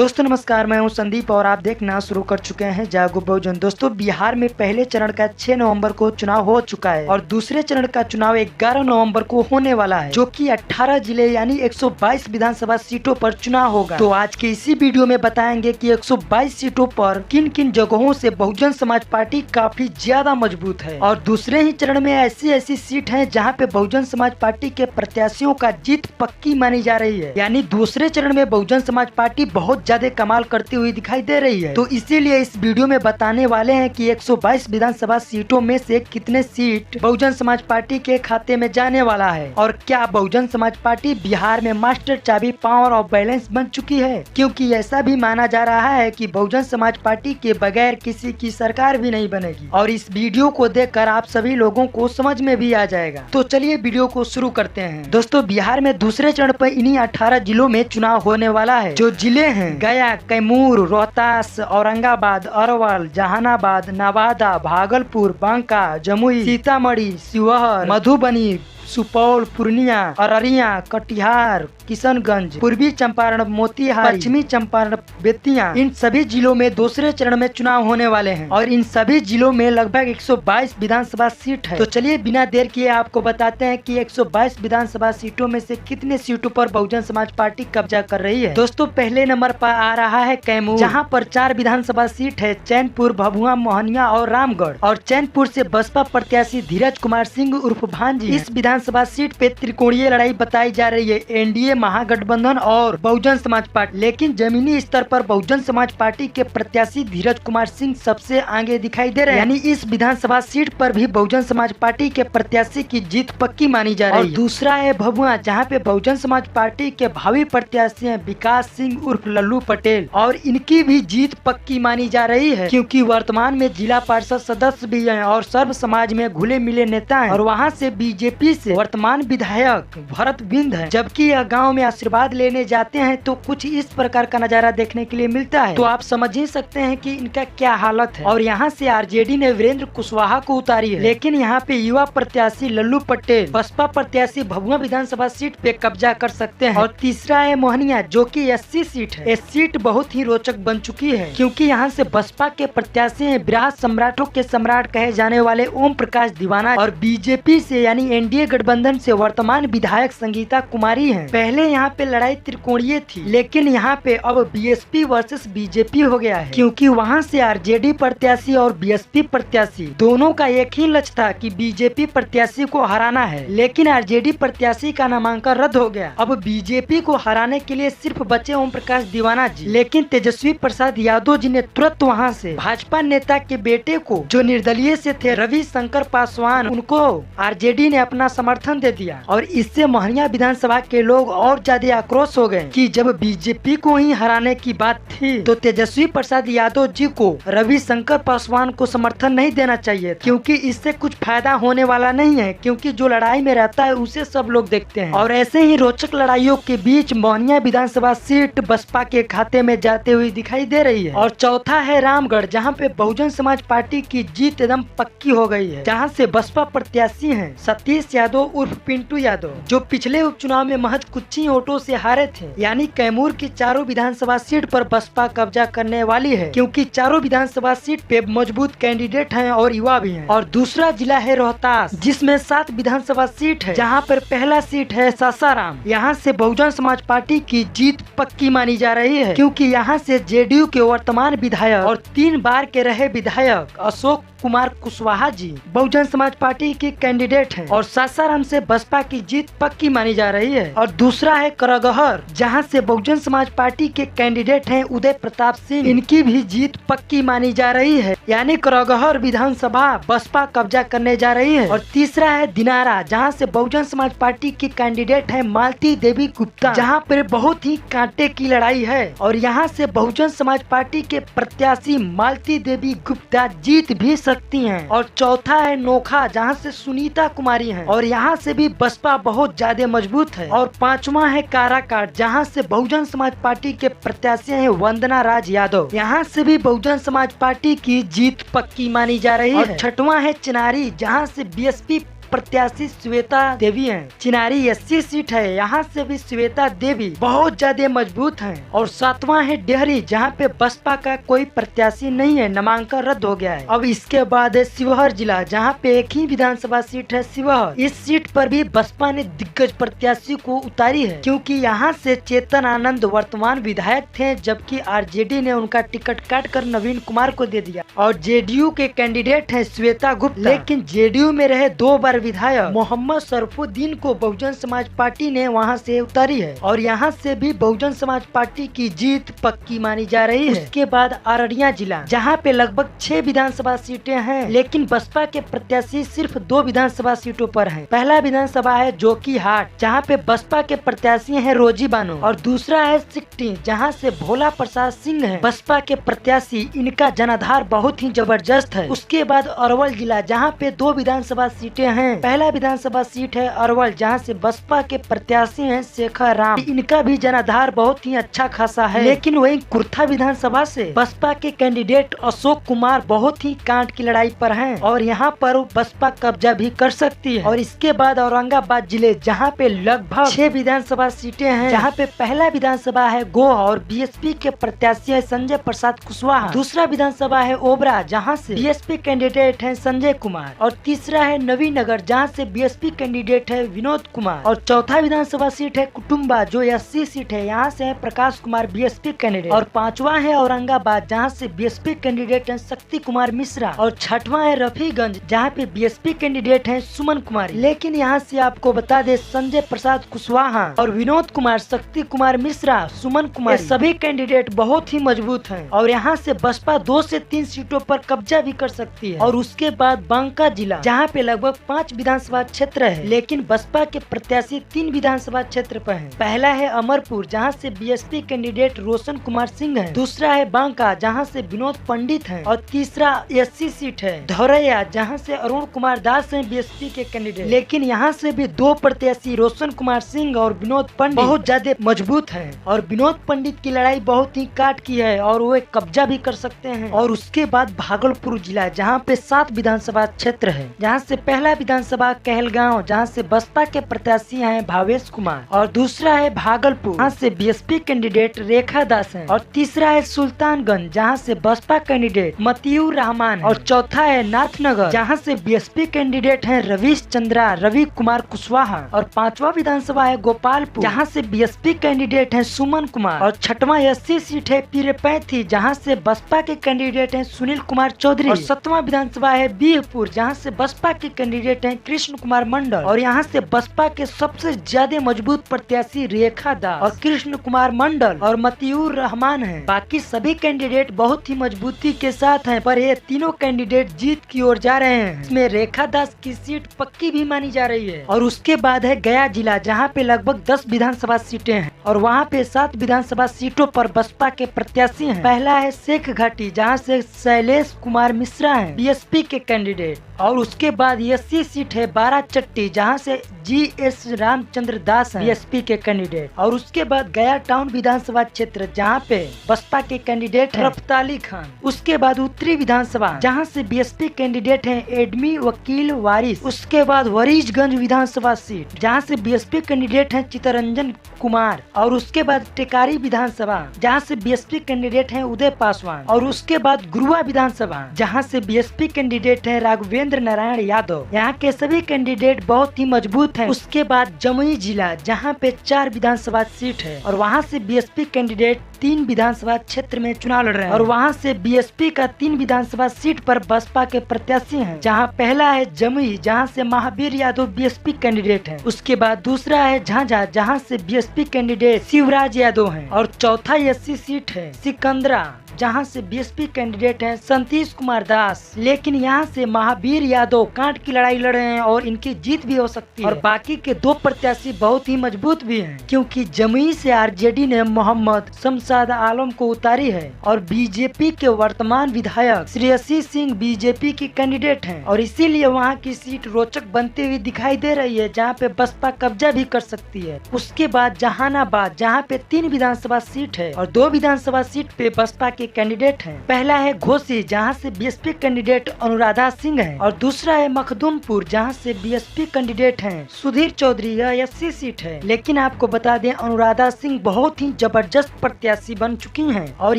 दोस्तों नमस्कार, मैं हूं संदीप और आप देखना शुरू कर चुके हैं जागो बहुजन। दोस्तों बिहार में पहले चरण का 6 नवंबर को चुनाव हो चुका है और दूसरे चरण का चुनाव 11 नवंबर को होने वाला है, जो कि 18 जिले यानी 122 विधानसभा सीटों पर चुनाव होगा। तो आज के इसी वीडियो में बताएंगे कि 122 सीटों पर किन किन जगहों से बहुजन समाज पार्टी काफी ज्यादा मजबूत है और दूसरे ही चरण में ऐसी सीट है जहाँ पे बहुजन समाज पार्टी के प्रत्याशियों का जीत पक्की मानी जा रही है। यानी दूसरे चरण में बहुजन समाज पार्टी बहुत ज्यादा कमाल करती हुई दिखाई दे रही है। तो इसीलिए इस वीडियो में बताने वाले हैं कि 122 विधानसभा सीटों में से कितने सीट बहुजन समाज पार्टी के खाते में जाने वाला है और क्या बहुजन समाज पार्टी बिहार में मास्टर चाबी पावर ऑफ बैलेंस बन चुकी है, क्योंकि ऐसा भी माना जा रहा है कि बहुजन समाज पार्टी के बगैर किसी की सरकार भी नहीं बनेगी। और इस वीडियो को देखकर आप सभी लोगों को समझ में भी आ जाएगा। तो चलिए वीडियो को शुरू करते हैं। दोस्तों बिहार में दूसरे चरण पर इन्हीं 18 जिलों में चुनाव होने वाला है। जो जिले हैं गया, कैमूर, रोहतास, औरंगाबाद, अरवल, जहानाबाद, नवादा, भागलपुर, बांका, जमुई, सीतामढ़ी, शिवहर, मधुबनी, सुपौल, पूर्णिया, अररिया, कटिहार, किशनगंज, पूर्वी चंपारण, मोतिहारी, पश्चिमी चंपारण, बेतिया, इन सभी जिलों में दूसरे चरण में चुनाव होने वाले हैं और इन सभी जिलों में लगभग 122 विधानसभा सीट है। तो चलिए बिना देर किए आपको बताते हैं कि 122 विधानसभा सीटों में से कितने सीटों पर बहुजन समाज पार्टी कब्जा कर रही है। दोस्तों पहले नंबर पर आ रहा है कैमूर, जहां पर 4 विधानसभा सीट है, चैनपुर, भभुआ, मोहनिया और रामगढ़। और चैनपुर से बसपा प्रत्याशी धीरज कुमार सिंह उर्फ भांजी इस विधानसभा सीट पे त्रिकोणीय लड़ाई बताई जा रही है, एनडीए, महागठबंधन और बहुजन समाज पार्टी। लेकिन जमीनी स्तर पर बहुजन समाज पार्टी के प्रत्याशी धीरज कुमार सिंह सबसे आगे दिखाई दे रहे हैं। यानी इस विधानसभा सीट पर भी बहुजन समाज पार्टी के प्रत्याशी की जीत पक्की मानी जा रही है। और दूसरा है भभुआ, जहाँ पे बहुजन समाज पार्टी के भावी प्रत्याशी हैं विकास सिंह उर्फ लल्लू पटेल और इनकी भी जीत पक्की मानी जा रही है, क्योंकि वर्तमान में जिला पार्षद सदस्य भी हैं और सर्व समाज में घुले मिले नेता हैं और वहाँ से बीजेपी से वर्तमान विधायक भरत बिंद है। जबकि यह गांव में आशीर्वाद लेने जाते हैं तो कुछ इस प्रकार का नजारा देखने के लिए मिलता है। तो आप समझ ही सकते हैं कि इनका क्या हालत है। और यहाँ से आरजेडी ने वीरेंद्र कुशवाहा को उतारी है, लेकिन यहाँ पे युवा प्रत्याशी लल्लू पटेल बसपा प्रत्याशी भभुआ विधानसभा सीट पे कब्जा कर सकते हैं। और तीसरा है मोहनिया, जो कि एससी सीट है। इस सीट बहुत ही रोचक बन चुकी है, क्योंकि यहाँ से बसपा के प्रत्याशी हैं बिराज सम्राटों के सम्राट कहे जाने वाले ओम प्रकाश दीवाना और बीजेपी से यानी एनडीए गठबंधन से वर्तमान विधायक संगीता कुमारी हैं। पहले यहाँ पे लड़ाई त्रिकोणीय थी, लेकिन यहाँ पे अब बीएसपी वर्सेस बीजेपी हो गया है, क्योंकि वहाँ से आरजेडी प्रत्याशी और बीएसपी प्रत्याशी दोनों का एक ही लक्ष्य था कि बीजेपी प्रत्याशी को हराना है। लेकिन आरजेडी प्रत्याशी का नामांकन रद्द हो गया। अब बीजेपी को हराने के लिए सिर्फ बचे ओम प्रकाश दीवाना जी। लेकिन तेजस्वी प्रसाद यादव जी ने तुरंत वहाँ से भाजपा नेता के बेटे को, जो निर्दलीय से थे, रविशंकर पासवान, उनको आरजेडी ने अपना समर्थन दे दिया। और इससे मोहनिया विधानसभा के लोग और ज्यादा आक्रोश हो गए कि जब बीजेपी को ही हराने की बात थी तो तेजस्वी प्रसाद यादव जी को रविशंकर पासवान को समर्थन नहीं देना चाहिए, क्योंकि इससे कुछ फायदा होने वाला नहीं है, क्योंकि जो लड़ाई में रहता है उसे सब लोग देखते हैं। और ऐसे ही रोचक लड़ाइयों के बीच मोहनिया विधानसभा सीट बसपा के खाते में जाते हुए दिखाई दे रही है। और चौथा है रामगढ़, जहाँ पे बहुजन समाज पार्टी की जीत एकदम पक्की हो गई है, जहाँ से बसपा प्रत्याशी हैं सतीश यादव उर्फ पिंटू यादव, जो पिछले उपचुनाव में महज कुछ ही वोटों से हारे थे। यानी कैमूर की चारों विधानसभा सीट पर बसपा कब्जा करने वाली है, क्योंकि चारों विधानसभा सीट पे मजबूत कैंडिडेट हैं और युवा भी हैं। और दूसरा जिला है रोहतास, जिसमें 7 विधानसभा सीट है, जहां पर पहला सीट है सासाराम। यहाँ से बहुजन समाज पार्टी की जीत पक्की मानी जा रही है, क्योंकि यहाँ से जेडीयू के वर्तमान विधायक और 3 बार के रहे विधायक अशोक कुमार कुशवाहा जी बहुजन समाज पार्टी के कैंडिडेट हैं और सासाराम से बसपा की जीत पक्की मानी जा रही है। और दूसरा है करगहर, जहां से बहुजन समाज पार्टी के कैंडिडेट हैं उदय प्रताप सिंह, इनकी भी जीत पक्की मानी जा रही है। यानी करगहर विधानसभा बसपा कब्जा करने जा रही है। और तीसरा है दिनारा, जहां से बहुजन समाज पार्टी की कैंडिडेट है मालती देवी गुप्ता, जहां पर बहुत ही कांटे की लड़ाई है और यहाँ से बहुजन समाज पार्टी के प्रत्याशी मालती देवी गुप्ता जीत भी सकती हैं। और चौथा है नोखा, जहां से सुनीता कुमारी हैं और यहाँ से भी बसपा बहुत ज्यादा मजबूत है। और पांचवा है काराकाट, जहां से बहुजन समाज पार्टी के प्रत्याशी हैं वंदना राज यादव, यहाँ से भी बहुजन समाज पार्टी की जीत पक्की मानी जा रही है। और छठवां है चिनारी, जहाँ से बीएसपी प्रत्याशी श्वेता देवी है। चिनारी एससी सीट है, यहाँ से भी श्वेता देवी बहुत ज्यादा मजबूत है। और 7वां है डेहरी, जहाँ पे बसपा का कोई प्रत्याशी नहीं है, नामांकन रद्द हो गया है। अब इसके बाद है शिवहर जिला, जहाँ पे एक ही विधानसभा सीट है शिवहर। इस सीट पर भी बसपा ने दिग्गज प्रत्याशी को उतारी है, क्योंकि यहाँ से चेतन आनंद वर्तमान विधायक थे, जबकि आरजेडी ने उनका टिकट काट कर नवीन कुमार को दे दिया। और जेडीयू के कैंडिडेट है श्वेता गुप्ता, लेकिन जेडीयू में रहे 2 बार विधायक मोहम्मद शरफुद्दीन को बहुजन समाज पार्टी ने वहाँ से उतारी है। और यहाँ से भी बहुजन समाज पार्टी की जीत पक्की मानी जा रही है। उसके बाद अररिया जिला, जहाँ पे लगभग 6 विधानसभा सीटें हैं, लेकिन बसपा के प्रत्याशी सिर्फ 2 विधानसभा सीटों पर हैं। पहला विधानसभा है जोकीहाट, जहाँ पे बसपा के प्रत्याशी हैं रोजी बानो, और दूसरा है सिकटी, जहाँ से भोला प्रसाद सिंह है बसपा के प्रत्याशी। इनका जनाधार बहुत ही जबरदस्त है। उसके बाद अरवल जिला, जहाँ पे 2 विधानसभा सीटें हैं। पहला विधानसभा सीट है अरवल, जहाँ से बसपा के प्रत्याशी हैं शेखर राम। इनका भी जनाधार बहुत ही अच्छा खासा है। लेकिन वही कुर्था विधानसभा से बसपा के कैंडिडेट अशोक कुमार बहुत ही कांट की लड़ाई पर हैं, और यहाँ पर बसपा कब्जा भी कर सकती है। और इसके बाद औरंगाबाद जिले, जहाँ पे लगभग 6 विधानसभा सीटें हैं, जहाँ पे पहला विधानसभा है गोह और बीएसपी के प्रत्याशी है संजय प्रसाद कुशवाहा। दूसरा विधानसभा है ओबरा, जहाँ से बीएसपी कैंडिडेट है संजय कुमार। और तीसरा है नवीनगर, जहाँ से बीएसपी कैंडिडेट है विनोद कुमार। और चौथा विधानसभा सीट है कुटुम्बा, जो एससी सीट है, यहाँ से है प्रकाश कुमार बीएसपी कैंडिडेट। और 5वां है औरंगाबाद, जहाँ से बीएसपी कैंडिडेट है शक्ति कुमार मिश्रा। और 6वां है रफीगंज, जहाँ पे बीएसपी कैंडिडेट है सुमन कुमारी। लेकिन यहाँ से आपको बता दे, संजय प्रसाद कुशवाहा और विनोद कुमार, शक्ति कुमार मिश्रा, सुमन कुमार, सभी कैंडिडेट बहुत ही मजबूत हैं। और यहाँ से बसपा 2 से 3 सीटों पर कब्जा भी कर सकती है। और उसके बाद बांका जिला, जहाँ पे लगभग 5 विधानसभा क्षेत्र है, लेकिन बसपा के प्रत्याशी 3 विधानसभा क्षेत्र पर है। पहला है अमरपुर, जहाँ से बीएसपी कैंडिडेट रोशन कुमार सिंह है। दूसरा है बांका, जहाँ से विनोद पंडित है। और तीसरा एससी सीट है धौरैया, जहाँ से अरुण कुमार दास है बीएसपी के कैंडिडेट। लेकिन यहाँ से भी 2 प्रत्याशी रोशन कुमार सिंह और विनोद पंडित बहुत ज्यादा मजबूत है। और विनोद पंडित की लड़ाई बहुत ही काट की है, और वो कब्जा भी कर सकते हैं। और उसके बाद भागलपुर जिला, जहाँ पे 7 विधानसभा क्षेत्र है, जहाँ से पहला विधानसभा कहलगांव, जहाँ से बसपा के प्रत्याशी हैं भावेश कुमार। और दूसरा है भागलपुर, जहाँ से बीएसपी कैंडिडेट रेखा दास है। और तीसरा है सुल्तानगंज, जहाँ से बसपा कैंडिडेट मतियूर रहमान। और चौथा है नाथनगर, जहाँ से बीएसपी कैंडिडेट हैं रवीश चंद्रा रवि कुमार कुशवाहा। और 5वां विधानसभा है गोपालपुर, जहाँ से बीएसपी कैंडिडेट हैं सुमन कुमार। और 6वां एससी सीट है पीरपैंती, जहाँ से बसपा के कैंडिडेट हैं सुनील कुमार चौधरी। और 7वां विधानसभा है बीहपुर, जहाँ से बसपा के कैंडिडेट हैं कृष्ण कुमार मंडल। और यहाँ से बसपा के सबसे ज्यादा मजबूत प्रत्याशी रेखा दास और कृष्ण कुमार मंडल और मतियूर रहमान है। बाकी सभी कैंडिडेट बहुत ही मजबूती के साथ हैं, पर ये तीनों कैंडिडेट जीत की ओर जा रहे हैं। इसमें रेखा दास की सीट पक्की भी मानी जा रही है। और उसके बाद है गया जिला, जहाँ पे लगभग 10 विधानसभा सीटें हैं, और वहाँ पे 7 विधानसभा सीटों पर बसपा के प्रत्याशी हैं। पहला है शेख घाटी, जहाँ से शैलेश कुमार मिश्रा हैं बीएसपी के कैंडिडेट। और उसके बाद एससी सीट है बाराचट्टी, जहाँ से जीएस रामचंद्र दास हैं बीएसपी के कैंडिडेट। और उसके बाद गया टाउन विधानसभा क्षेत्र, जहाँ पे बसपा के कैंडिडेट रफ्ताली खान। उसके बाद उत्तरी विधानसभा, जहाँ से बीएसपी कैंडिडेट हैं एडमी वकील वारिस। उसके बाद वरीजगंज विधानसभा सीट, जहाँ से बीएसपी कैंडिडेट हैं चितरंजन कुमार। और उसके बाद टेकारी विधानसभा, जहाँ से बीएसपी कैंडिडेट हैं उदय पासवान। और उसके बाद गुरुआ विधानसभा, जहाँ से बीएसपी कैंडिडेट हैं राघवेंद्र नारायण यादव। यहाँ के सभी कैंडिडेट बहुत ही मजबूत हैं। उसके बाद जमुई जिला, जहाँ पे 4 विधानसभा सीट है, और वहाँ से बीएसपी कैंडिडेट 3 विधानसभा क्षेत्र में चुनाव लड़ रहे हैं। और वहाँ से बीएसपी का 3 विधानसभा सीट पर बसपा के प्रत्याशी हैं, जहाँ पहला है जमुई, जहाँ से महावीर यादव बीएसपी कैंडिडेट हैं। उसके बाद दूसरा है झांझा, जहाँ से बीएसपी कैंडिडेट शिवराज यादव हैं। और चौथा एससी सीट है सिकंदरा, जहां से बीएसपी कैंडिडेट हैं सतीश कुमार दास। लेकिन यहां से महावीर यादव कांट की लड़ाई लड़ रहे हैं और इनकी जीत भी हो सकती है। और बाकी के 2 प्रत्याशी बहुत ही मजबूत भी हैं, क्योंकि जमुई से आरजेडी ने मोहम्मद शमशाद आलम को उतारी है और बीजेपी के वर्तमान विधायक श्रेयसी सिंह बीजेपी की कैंडिडेट हैं। और इसीलिए वहां की सीट रोचक बनती हुई दिखाई दे रही है, जहां पे बसपा कब्जा भी कर सकती है। उसके बाद जहानाबाद, जहां पे 3 विधानसभा सीट है और 2 विधानसभा सीट पे बसपा के कैंडिडेट हैं। पहला है घोसी, जहां से बीएसपी कैंडिडेट अनुराधा सिंह है। और दूसरा है मखदुमपुर, झांझपुर, जहां से बीएसपी कैंडिडेट हैं सुधीर चौधरी, यह एससी सीट है। लेकिन आपको बता दें, अनुराधा सिंह बहुत ही जबरदस्त प्रत्याशी बन चुकी हैं और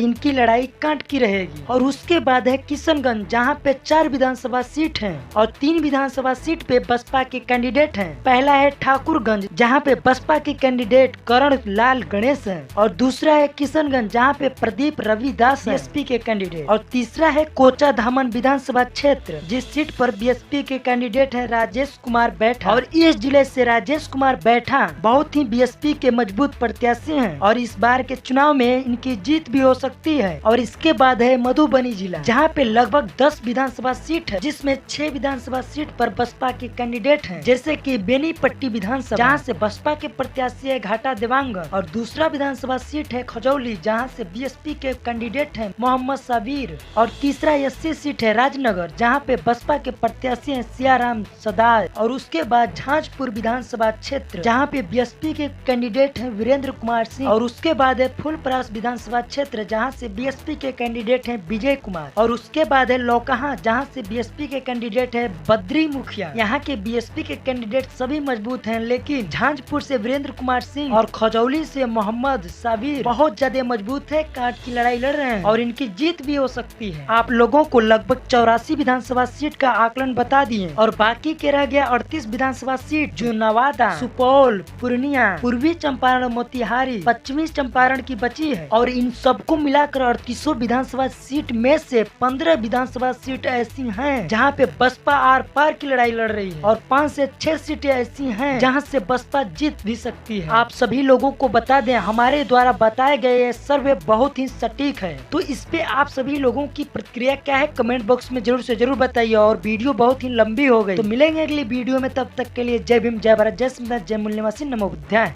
इनकी लड़ाई कांट की रहेगी। और उसके बाद है किशनगंज, जहां पे 4 विधानसभा सीट हैं और 3 विधानसभा सीट पे बसपा के कैंडिडेट हैं। पहला है ठाकुरगंज, जहां पे बसपा के कैंडिडेट करण लाल गणेश हैं, और दूसरा है किशनगंज, जहां पे प्रदीप रविदास बीएसपी के कैंडिडेट, और तीसरा है कोचा धामन विधानसभा क्षेत्र, जिस सीट पर बीएसपी के कैंडिडेट है राजेश कुमार बैठा। और इस जिले से राजेश कुमार बैठा बहुत ही बीएसपी के मजबूत प्रत्याशी हैं और इस बार के चुनाव में इनकी जीत भी हो सकती है। और इसके बाद है मधुबनी जिला, जहाँ पे लगभग 10 विधानसभा सीट है, जिसमें 6 विधानसभा सीट पर बसपा के कैंडिडेट हैं, जैसे कि बेनीपट्टी विधानसभा, जहाँ से बसपा के प्रत्याशी है घाटा देवांगन, और दूसरा विधानसभा सीट है खजौली, जहाँ से बीएसपी के कैंडिडेट हैं मोहम्मद साबिर, और तीसरा एससी सीट है राजनगर, जहाँ पे बसपा के प्रत्याशी हैं सियाराम सदार, और उसके बाद झांझपुर विधानसभा क्षेत्र, जहाँ पे बीएसपी के कैंडिडेट हैं वीरेंद्र कुमार सिंह, और उसके बाद है फुलपरास विधानसभा क्षेत्र, जहाँ से बीएसपी के कैंडिडेट हैं विजय कुमार, और उसके बाद है लौकहा, जहाँ से बीएसपी के कैंडिडेट है बद्री मुखिया। यहाँ के बीएसपी के कैंडिडेट सभी मजबूत हैं, लेकिन झांझपुर से वीरेंद्र कुमार सिंह और खजौली से मोहम्मद साबिर बहुत ज्यादा मजबूत है, काट की लड़ाई लड़ रहे हैं और इनकी जीत भी हो सकती है। आप लोगों को लगभग 84 विधानसभा सीट का आकलन बता दिए और बाकी के रह गया 38 विधानसभा सीट, जो नवादा, सुपौल, पूर्णिया, पूर्वी चंपारण, मोतिहारी, पश्चिमी चंपारण की बची है। और इन सबको मिलाकर 38 विधानसभा सीट में से 15 विधानसभा सीट ऐसी हैं जहां पे बसपा आर पार की लड़ाई लड़ रही है, और 5 से 6 सीटें ऐसी हैं जहां से बसपा जीत भी सकती है। आप सभी लोगों को बता दें, हमारे द्वारा बताए गए ये सर्वे बहुत ही सटीक है। तो इस पे आप सभी लोगों की प्रतिक्रिया क्या है, कमेंट बॉक्स में जरूर से जरूर बताइए। और वीडियो बहुत ही लंबी हो गई, तो मिलेंगे अगली वीडियो में, तब तक के लिए जय भीम, जय भारत, जय संविधान, जय मूल्य निवासी, नमो बुद्धाय।